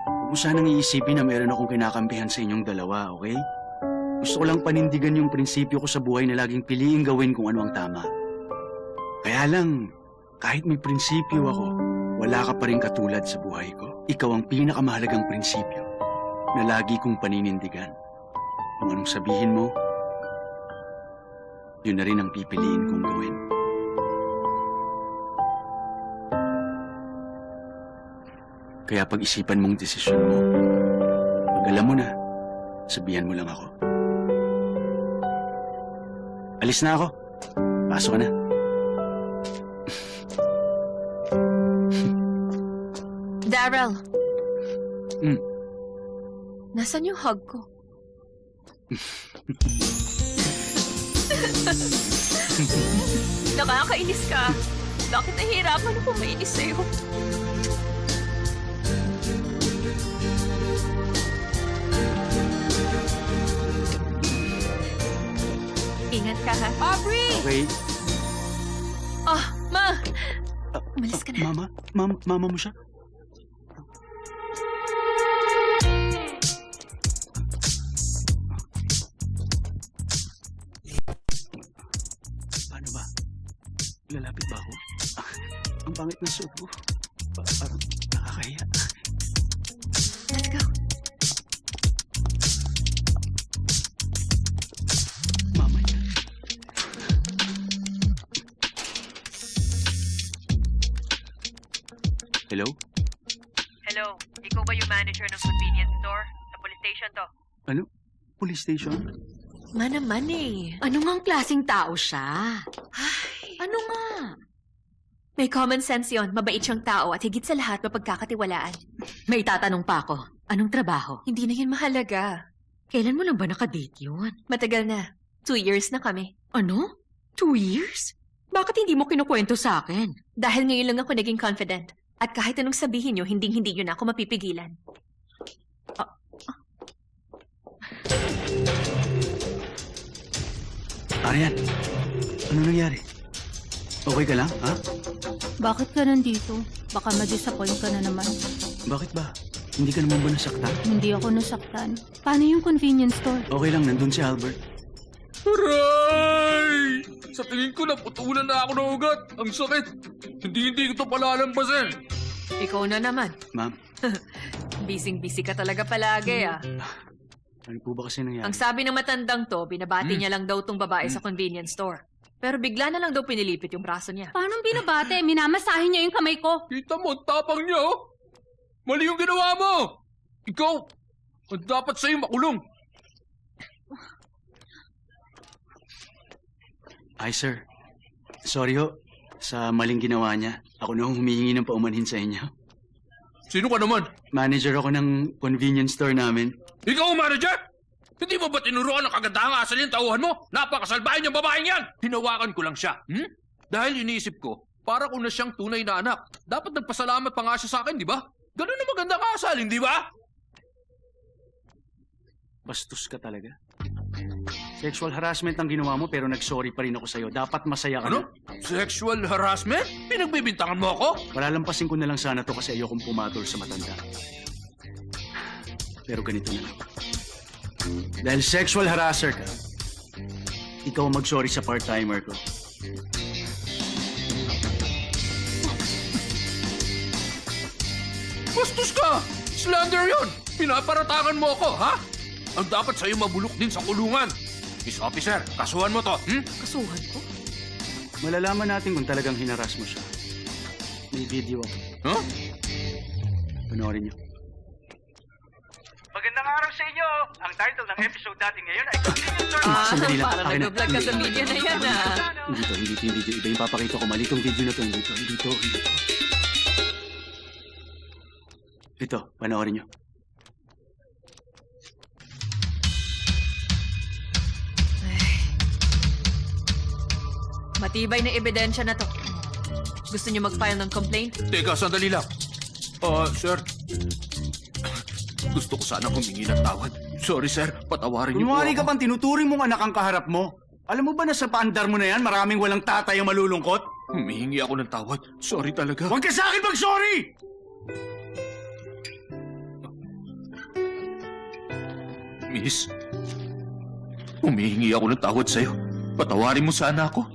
Huwag mo sanang iisipin na meron akong kinakampihan sa inyong dalawa, okay? Gusto ko lang panindigan yung prinsipyo ko sa buhay na laging piliing gawin kung ano ang tama. Kaya lang, kahit may prinsipyo ako, wala ka pa rin katulad sa buhay ko. Ikaw ang pinakamahalagang prinsipyo. na lagi kong paninindigan. Kung anong sabihin mo, yun na rin ang pipiliin kong gawin. Kaya pag-isipan mong desisyon mo, pag alam mo na, sabihan mo lang ako. Alis na ako. Pasok ka na. Daryl. Hmm. Nasaan yung hug ko? Nakakainis ka. Bakit nahihirapan ako mainis sa'yo? Ingat ka, ha? Aubrey! Okay. Oh, Ma! Umalis ka na. Mama mo siya? Paano ba? Lalapit ba ako? Ang pangit ng suot ko. Parang nakakahiya. Let's go. Mama niya. Hello? Hello, ikaw ba yung manager ng convenience store? Sa police station to. Ano? Police station? Naman eh. Ano ngang klaseng tao siya? Ano nga? May common sense yon. Mabait siyang tao at higit sa lahat mapagkakatiwalaan. May tatanong pa ako. Anong trabaho? Hindi na yun mahalaga. Kailan mo lang ba nakadate yun? Matagal na. 2 years na kami. Ano? 2 years? Bakit hindi mo kinukwento sa akin? Dahil ngayon lang ako naging confident. At kahit anong sabihin nyo, hindi yun ako mapipigilan. Arian, ano nangyari? Okay ka lang, ha? Bakit ka nandito? Baka ma-disappoint ka na naman. Bakit ba? Hindi ka naman ba nasaktan? Hindi ako nasaktan. Paano yung convenience store? Okay lang, nandun si Albert. Aray! Sa tingin ko, naputulan na ako ng ugat. Ang sakit. Hindi ko ito palalampasin. Ikaw na naman. Ma'am, Busy ka talaga palagi ah. ano po ba kasi nangyari? Ang sabi ng matandang to, binabati niya lang daw tong babae sa convenience store. Pero bigla na lang daw pinilipit yung braso niya. Paano binabate? Minamasahin niya yung kamay ko. Kita mo, ang tapang niya, oh. Mali yung ginawa mo. Ikaw, ang dapat sa'yo makulong. Ay, sir. Sorry ho. Sa maling ginawa niya. Ako na humihingi ng paumanhin sa inyo. Sino ka naman? Manager ako ng convenience store namin. Ikaw ang manager? Hindi mo ba tinuruan ng kagandahang asal yung tauhan mo? Napakasalbahin yung babaeng yan! Hinawakan ko lang siya. Dahil iniisip ko, para ko na siyang tunay na anak. Dapat nagpasalamat pa nga siya sa akin, di ba? Ganun na magandang asal, hindi ba? Bastos ka talaga. Sexual harassment ang ginawa mo pero nag-sorry pa rin ako sa'yo. Dapat masaya ka Ano? na. Sexual harassment? Pinagbibintangan mo ako? Palalampasin ko na lang sana to kasi ayokong pumatol sa matanda. Pero ganito na lang. Dahil sexual harasser ka, ikaw ang mag-sorry sa part-timer ko. Bastos ka! Slander yun! Pinaparatangan mo ako, ha? Ang dapat sa'yo mabulok din sa kulungan. Miss Officer, kasuhan mo to, Kasuhan ko? Malalaman natin kung talagang hinaras mo siya. May video ako. Huh? Panoorin niyo. Magandang araw sa inyo! Ang title ng episode natin ngayon ay Convenience Store. Sandali lang. Parang Akin na. nag-vlog ka sa media na yan ah. Hindi to. Iba yung papakita ko. Mali tong video na to. Hindi to. Ito, panoorin niyo. Matibay na ebidensya na to. Gusto niyo mag-file ng complaint? Teka, sandali lang. Sir. Gusto ko sana humingi ng tawad. Sorry, sir. Patawarin niyo po Kunwari ka ako. pang tinuturing mong anak ang kaharap mo. Alam mo ba na sa paandar mo na yan, maraming walang tatay ang malulungkot? Humihingi ako ng tawad. Sorry talaga. Huwag ka sa akin mag-sorry! Miss, humihingi ako ng tawad sa'yo. Patawarin mo sana ako.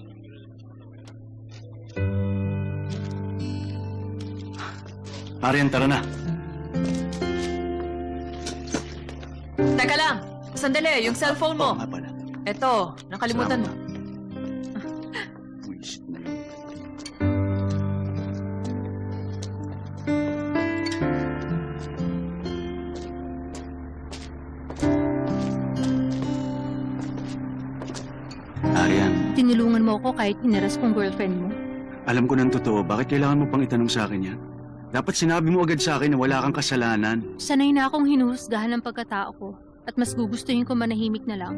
Arian, tara na. Teka lang. Sandali, yung cellphone mo. Oo nga pala. Eto, nakalimutan mo. Salamat, ha. Buisit na yun. Arian, Tinulungan mo ako kahit hinaras kong girlfriend mo. alam ko ng totoo, bakit kailangan mo pang itanong sa akin yan? Dapat sinabi mo agad sa akin na wala kang kasalanan. Sanay na akong hinuhusgahan ng pagkatao ko at mas gugustuhin ko manahimik na lang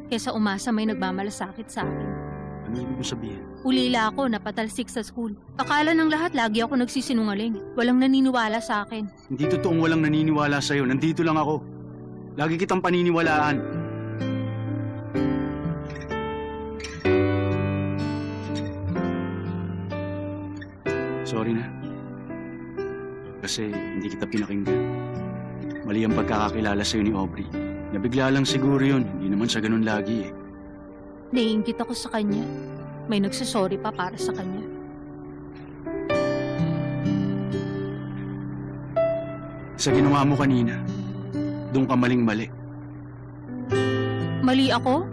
kaysa umasa may nagmamalasakit sa akin. Ano ibig mo sabihin? Ulila ako, napatalsik sa school. Akala ng lahat lagi ako nagsisinungaling. Walang naniniwala sa akin. Hindi totoong walang naniniwala sa'yo. Nandito lang ako. Lagi kitang paniniwalaan. Sorry na. Kasi hindi kita pinakinggan. Mali ang pagkakakilala sa'yo ni Aubrey. Nabigla lang siguro yun. Hindi naman siya ganun lagi eh. Naiingit ako sa kanya. May nagsasorry pa para sa kanya. Sa ginawa mo kanina, doon ka maling-mali. Mali ako?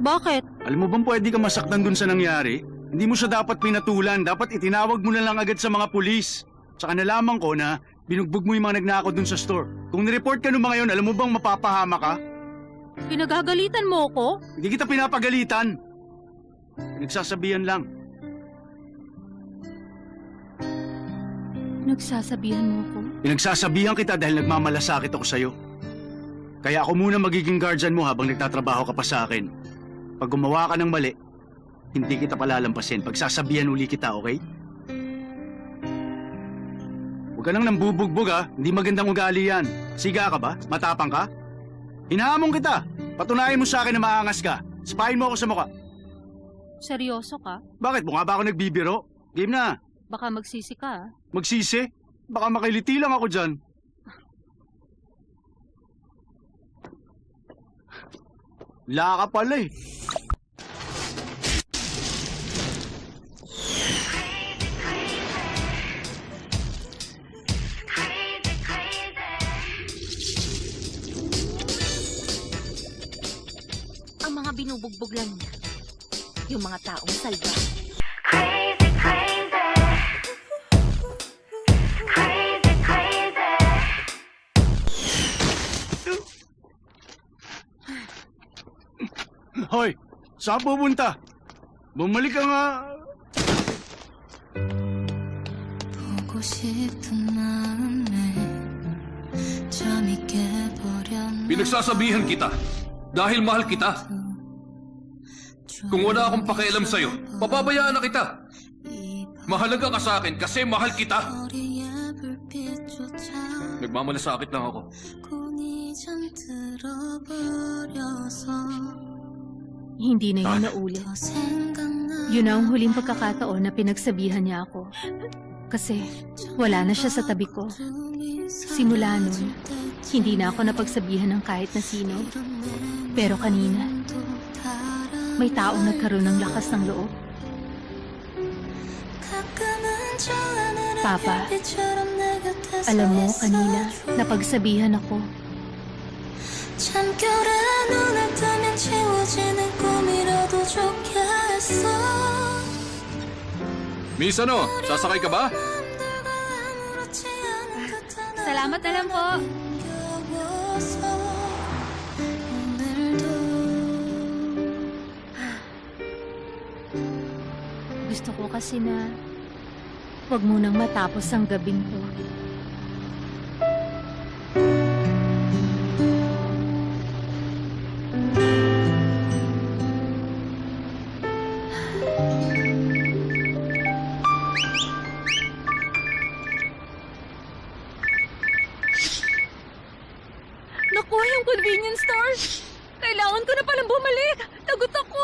Bakit? Alam mo bang pwede ka masaktan dun sa nangyari? Hindi mo siya dapat pinatulan. Dapat itinawag mo na lang agad sa mga pulis. Saka nalaman ko na binugbog mo yung mga nagnakaw dun sa store. Kung nireport ka nung mga yun, alam mo bang mapapahama ka? Pinagagalitan mo ako? Hindi kita pinapagalitan. Nagsasabihan lang. Nagsasabihan mo ako? Pinagsasabihan kita dahil nagmamalasakit ako sa'yo. Kaya ako muna magiging guardian mo habang nagtatrabaho ka pa sa akin. Pag gumawa ka ng mali, hindi kita palalampasin. Pagsasabihan uli kita, okay? Huwag ka nang nambubugbog ha. Hindi magandang ugali yan. Siga ka ba? Matapang ka? Hinahamon kita. Patunayan mo sa akin na maangas ka. Spahin mo ako sa mukha. Seryoso ka? Bakit? Mukha ba ako nagbibiro? Game na. Baka magsisi ka. Magsisi? Baka makiliti lang ako dyan. La ka pala eh. Ang mga binubugbog lang niya, yung mga taong salba. Hoy, saan pupunta? Bumalik ka nga. Pinagsasabihan kita dahil mahal kita. Kung wala akong pakialam sa'yo, papabayaan na kita. Mahalaga ka sa akin kasi mahal kita. Nagmamalasakit lang ako. Hindi na yun naulit. Yun na ang huling pagkakataon na pinagsabihan niya ako. Kasi wala na siya sa tabi ko. Simula nun, hindi na ako napagsabihan ng kahit na sino. Pero kanina, may taong nagkaroon ng lakas ng loob. Papa, alam mo, kanina, napagsabihan ako. Miss ano, sasakay ka ba? Salamat na lang po. Gusto ko kasi na huwag munang matapos ang gabing to. Nakuha yung convenience store! Kailangan ko na palang bumalik! Tagot ako!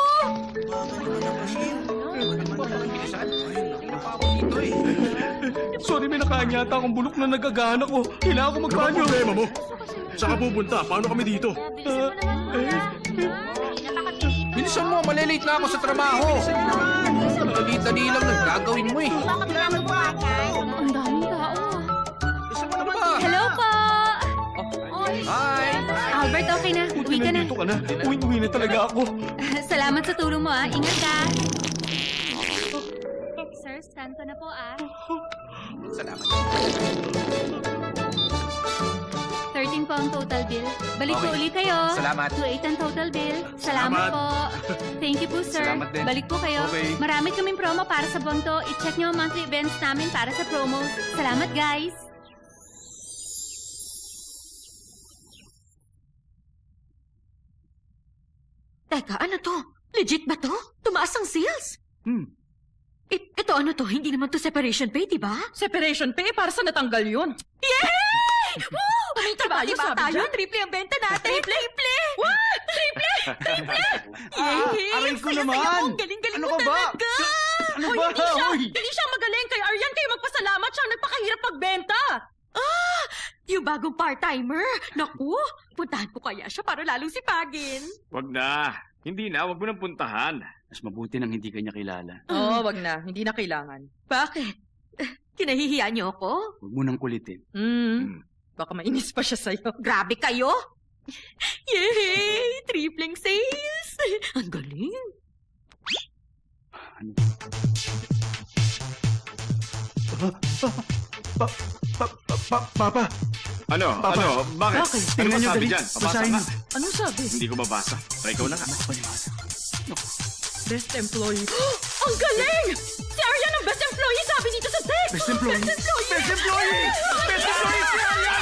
Sorry, may nakain yata akong bulok na nagagana ko. Kailangan ko magbanyo. Problema mo? Saan ka pupunta? Paano kami dito? Bilisan mo, malilate na ako sa trabaho. Dali-dali lang ng gagawin mo eh. Ang daming tao. Ano ba? Hello po! Hi! Albert, okay na. Uwi ka na. Dito ka na. Uwi na talaga ako. Salamat sa tulong mo, ah. Ingat ka. Sir, scan ko na po, ah. Salamat. 13 po ang total bill. Balik po uli kayo. Salamat. 2.8 ang total bill. Salamat po. Thank you po, sir. Salamat din. Balik po kayo. Okay. Marami kaming promo para sa buwang to. I-check nyo ang monthly events namin para sa promos. Salamat, guys. Teka, ano to? Legit ba to? Tumaas ang sales? Ito ano to? Hindi naman to separation pay, di ba? Separation pay para sa natanggal yun. Yay! Woo! Ay, trabaho Diba ba sabi tayo? dyan? Triple ang benta natin. Triple! What? Triple! Yay! aray ko Saya-saya naman. mo. Ang galing-galing Ano mo ka ba? talaga. Ano Hoy, ba? Uy! hindi siya magaling. Kay Arian kayo magpasalamat. Siya ang nagpakahirap magbenta. Yung bagong part-timer. Naku, puntahan ko kaya siya para lalong sipagin. Wag na. Hindi na. Wag mo nang puntahan. Mas mabuti nang hindi kanya kilala. Oo, wag na. Hindi na kailangan. Bakit? Kinahihiya niyo ako? Huwag mo nang kulitin. Baka mainis pa siya sa'yo. Grabe kayo! Yay! Tripling sales! Ang galing! Papa! Ano? Papa. Ano? Bakit? Okay, Ano tingnan ba niyo, sabi dali. dyan? Pabasa Basahin nga. mo. Anong sabi? Hindi ko mabasa. Try ikaw na nga. Best employee. Ang galing! Si Arian ang best employee, sabi dito sa text! Best employee! Best employee! Best employee! Best employee si Arian!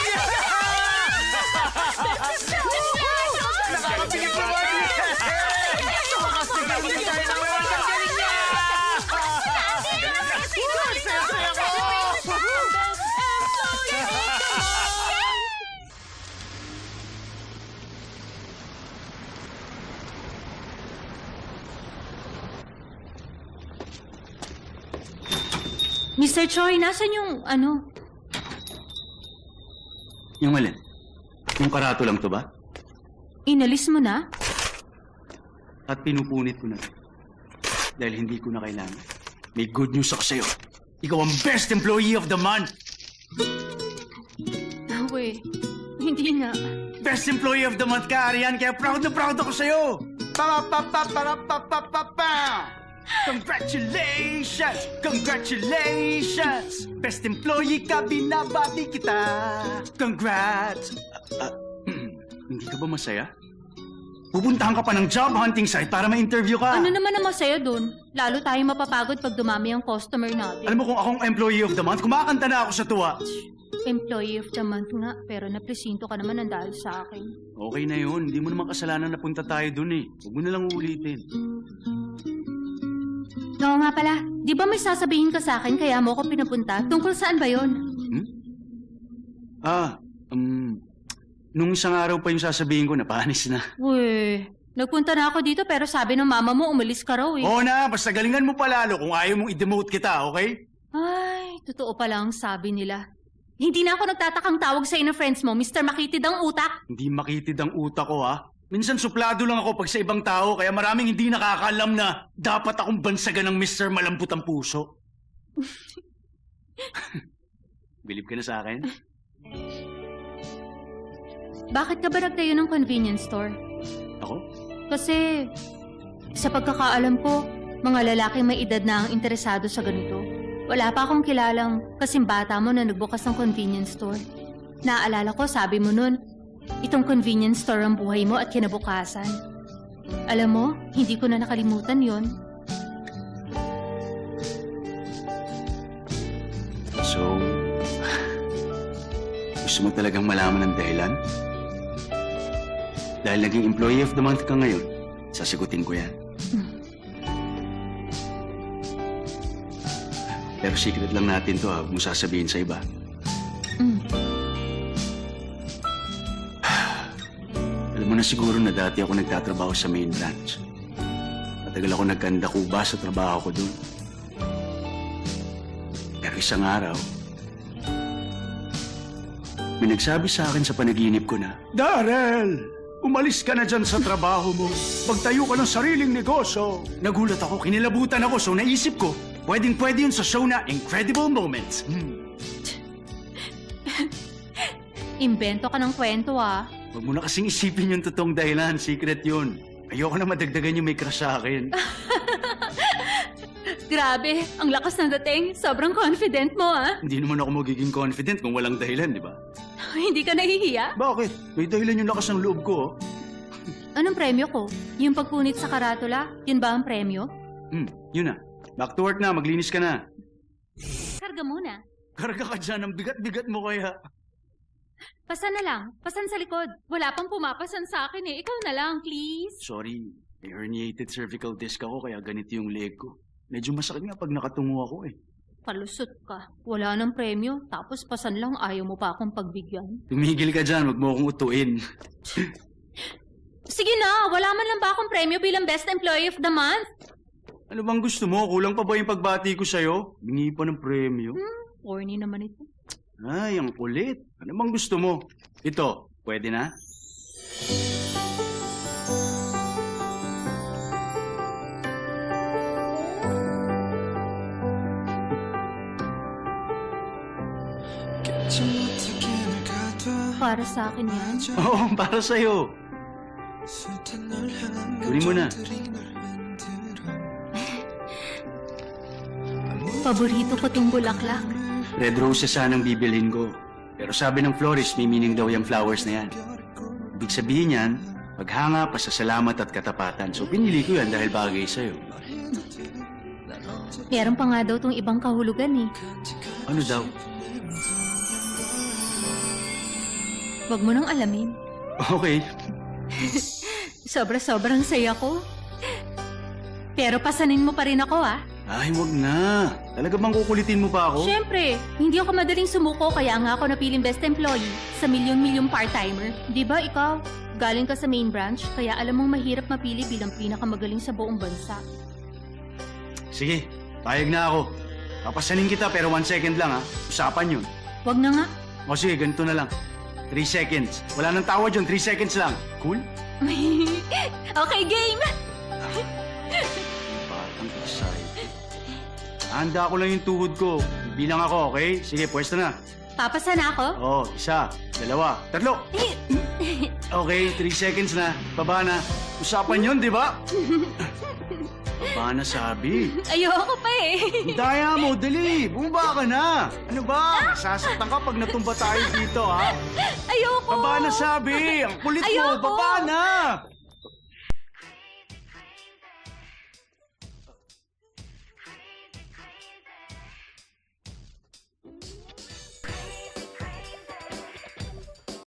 Nakakabilib naman! Makasigaw na tayo ng mga galing niya! Saya-saya ko! Mr. Choi, nasan yung ano? Yung alin? Yung karato lang to ba? Inalis mo na? At pinupunit ko na. Dahil hindi ko na kailangan. May good news ako sa'yo. Ikaw ang best employee of the month! We, hindi nga. Best employee of the month ka, Arian, kaya proud na proud ako sa'yo! Pa-pa-pa-pa-pa-pa-pa-pa! Congratulations! Congratulations! Best employee ka, binabati kita! Congrats! Hindi ka ba masaya? Pupuntahan ka pa ng job hunting site para ma-interview ka. Ano naman ang masaya dun? Lalo tayong mapapagod pag dumami ang customer natin. Alam mo kung akong employee of the month, kumakanta na ako sa tuwa. Employee of the month nga, pero napresinto ka naman ang dahil sa akin. Okay na yun. Hindi mo naman kasalanan na punta tayo dun eh. Huwag mo na lang uulitin. Oo nga pala, di ba may sasabihin ka sa akin kaya mo ako pinapunta? Tungkol saan ba yon? Nung isang araw pa yung sasabihin ko, napanis na. Uy, nagpunta na ako dito pero sabi ng mama mo umalis ka raw eh. Oo na, basta galingan mo palalo kung ayaw mong i-demote kita, okay? Ay, totoo pala ang sabi nila. Hindi na ako nagtatakang tawag sa ina friends mo, Mr. Makitid ang utak. Hindi makitid ang utak ko, ha? Minsan suplado lang ako pag sa ibang tao, kaya maraming hindi nakakaalam na dapat akong bansagan ng Mr. Malambot ang puso. Bilib ka na sa akin? Bakit ka ba nagtayo ng convenience store? Ako? Kasi, sa pagkakaalam ko, mga lalaki may edad na ang interesado sa ganito. Wala pa akong kilalang kasing bata mo na nagbukas ng convenience store. Naaalala ko, sabi mo nun, itong convenience store ang buhay mo at kinabukasan. Alam mo, hindi ko na nakalimutan yon. So, gusto mo talagang malaman ang dahilan? Dahil naging employee of the month ka ngayon, sasagutin ko yan. Pero secret lang natin to, ha? Huwag mo sasabihin sa iba. Alam mo na siguro na dati ako nagtatrabaho sa main branch. Matagal ako nagkandakuba sa trabaho ko dun. Pero isang araw, may nagsabi sa akin sa panaginip ko na, Darrell! Umalis ka na dyan sa trabaho mo. Pagtayo ka ng sariling negosyo. Nagulat ako, kinilabutan ako, so naisip ko, pwedeng-pwede yun sa show na Incredible Moments. Imbento ka ng kwento ah. Huwag mo na kasing isipin yung totoong dahilan. Secret yun. Ayoko na madagdagan yung may crush sa akin. Grabe, ang lakas ng dating. Sobrang confident mo, ah. Hindi naman ako magiging confident kung walang dahilan, di ba? Hindi ka nahihiya? Bakit? May dahilan yung lakas ng loob ko, oh. Anong premyo ko? Yung pagpunit sa karatula? Yun ba ang premyo? Yun na. Back to work na. Maglinis ka na. Karga muna. Karga ka dyan. Ang bigat-bigat mo kaya. Pasan na lang. Pasan sa likod. Wala pang pumapasan sa akin eh. Ikaw na lang, please. Sorry. May herniated cervical disc ako kaya ganito yung leg ko. Medyo masakit nga pag nakatungo ako eh. Palusot ka. Wala nang premyo. Tapos pasan lang ayaw mo pa akong pagbigyan. Tumigil ka dyan. Huwag mo akong utuin. Sige na. Wala man lang ba akong premyo bilang Best Employee of the Month? Ano bang gusto mo? Kulang pa ba yung pagbati ko sa'yo? Bingi pa ng premyo. Corny naman ito. Ay, ang kulit. Ano bang gusto mo? Ito, pwede na? Para sa akin yan. Oo, para sa'yo. Kunin mo na. Paborito ko tong bulaklak. Red roses sanang bibilhin ko. Pero sabi ng florist, may meaning daw yung flowers na yan. Ibig sabihin yan, paghanga, pasasalamat at katapatan. So pinili ko yan dahil bagay sa'yo. Meron pa nga daw tong ibang kahulugan eh. Ano daw? Huwag mo nang alamin. Okay. Sobra-sobrang saya ko. Pero pasanin mo pa rin ako, ah. Ay, wag na. Talaga bang kukulitin mo pa ako? Siyempre, hindi ako madaling sumuko kaya nga ako napiling best employee sa milyon-milyong part-timer. Di ba ikaw? Galing ka sa main branch, kaya alam mong mahirap mapili bilang pinakamagaling sa buong bansa. Sige, payag na ako. Papasanin kita pero 1 second lang ha. Usapan yun. Wag na nga. O sige, ganito na lang. 3 seconds. Wala nang tawad yun, 3 seconds lang. Cool? Okay, game! Batang excited. Handa ko lang yung tuhod ko. Bilang ako, okay? Sige, pwesto na. Papasa na ako? Oh, 1, 2, 3. Okay, 3 seconds na. Baba na. Usapan yun, di ba? Baba na sabi. Ayoko pa eh. Daya mo, dali. Bumaba ka na. Ano ba? Sasaktan ka pag natumba tayo dito, ha? Ayoko. Baba na sabi. Ang kulit mo. Ayoko. Baba na.